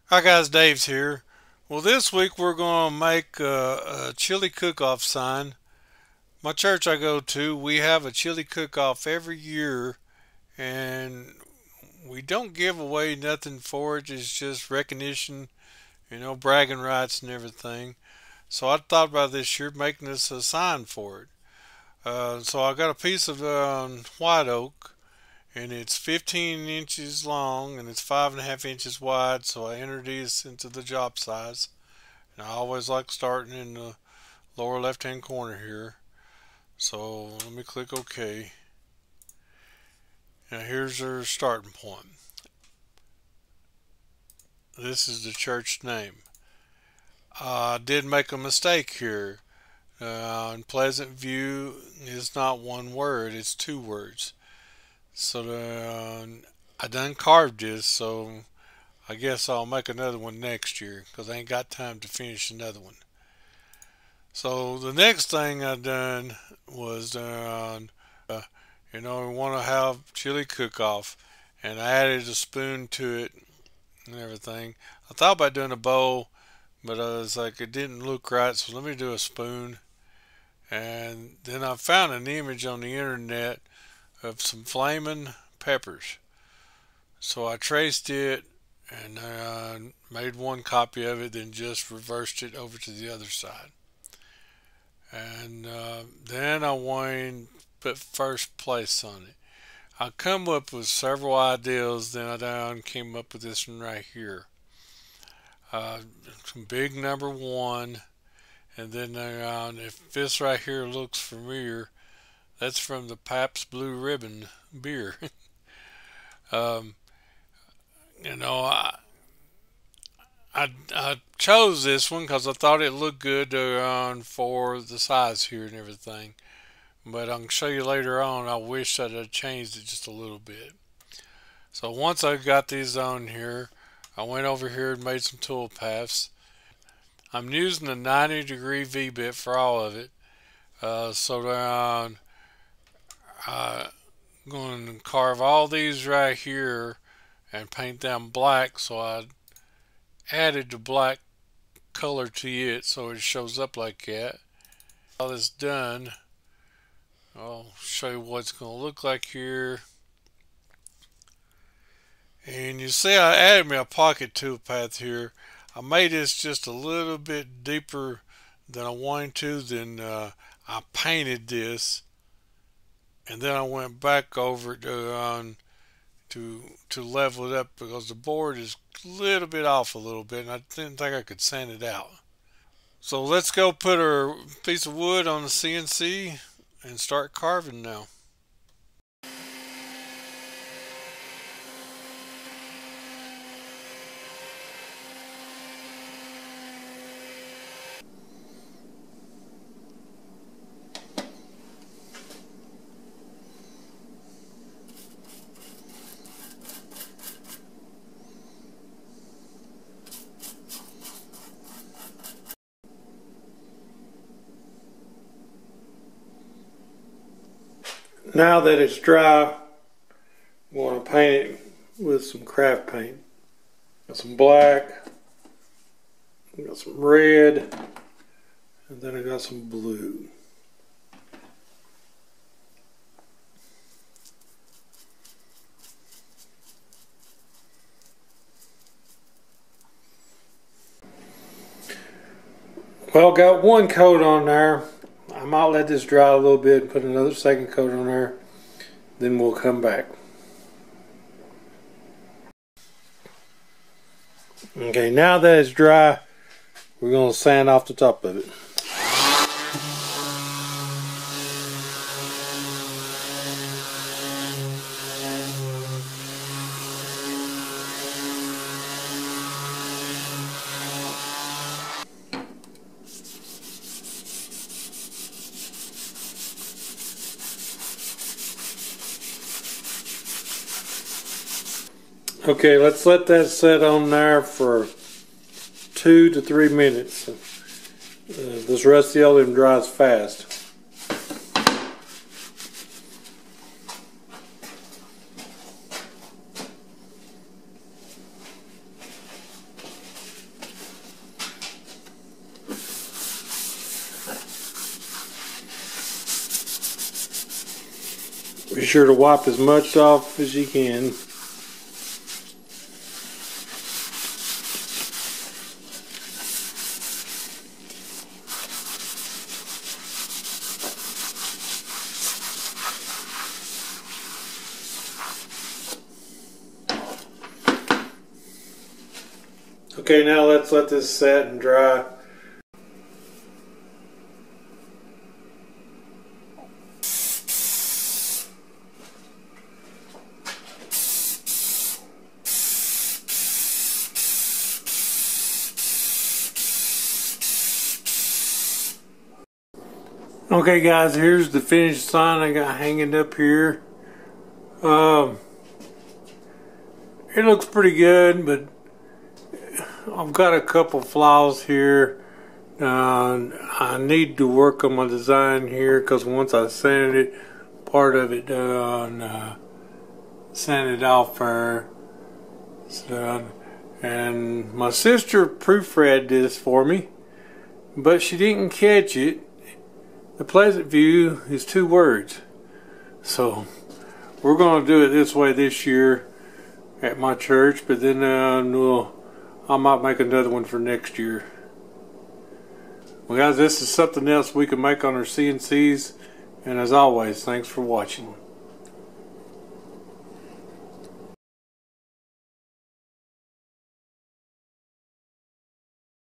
Hi guys, Dave's here. Well, this week we're going to make a chili cook-off sign. My church I go to, we have a chili cook-off every year, and we don't give away nothing for it. It's just recognition, bragging rights and everything. So I thought about this year making this a sign for it. So I got a piece of white oak, and it's 15 inches long and it's 5.5 inches wide. So I entered this into the job size. And I always like starting in the lower left hand corner here. So let me click OK. Now here's our starting point. This is the church name. I did make a mistake here. Pleasant View is not one word, it's two words. So I done carved this, so I guess I'll make another one next year because I ain't got time to finish another one. So the next thing I done was we want to have chili cook off, and I added a spoon to it and everything. I thought about doing a bowl, but I was like, it didn't look right, so let me do a spoon. And then I found an image on the internet of some flaming peppers. So I traced it and made one copy of it, then just reversed it over to the other side. And then I wanted to put first place on it. I come up with several ideas, then I came up with this one right here. Some big number one, and then if this right here looks familiar, that's from the Pabst Blue Ribbon beer. um, you know, I chose this one because I thought it looked good for the size here and everything. But I can show you later on, I wish I'd have changed it just a little bit. So once I got these on here, I went over here and made some tool paths. I'm using a 90-degree V-bit for all of it. So then I'm going to carve all these right here and paint them black. So I added the black color to it so it shows up like that. All this done, I'll show you what it's going to look like here. And you see I added me a pocket toolpath here. I made this just a little bit deeper than I wanted to. Then I painted this, and then I went back over it to level it up because the board is a little bit off a little bit, and I didn't think I could sand it out. So let's go put our piece of wood on the CNC and start carving now. Now that it's dry, we want to paint it with some craft paint. Got some black, got some red, and then I got some blue. Well, got one coat on there. I might let this dry a little bit and put another second coat on there. Then we'll come back. Okay, now that it's dry, we're going to sand off the top of it. Okay, let's let that set on there for 2 to 3 minutes. This rusty oleum dries fast. Be sure to wipe as much off as you can. Okay, now let's let this set and dry. Okay guys, here's the finished sign I got hanging up here. It looks pretty good, but I've got a couple flaws here. I need to work on my design here because once I sanded it, part of it sanded off there. So, and my sister proofread this for me, but she didn't catch it. The Pleasant View is 2 words. So we're going to do it this way this year at my church, but then I might make another one for next year. Well guys, this is something else we can make on our CNCs, and as always, thanks for watching.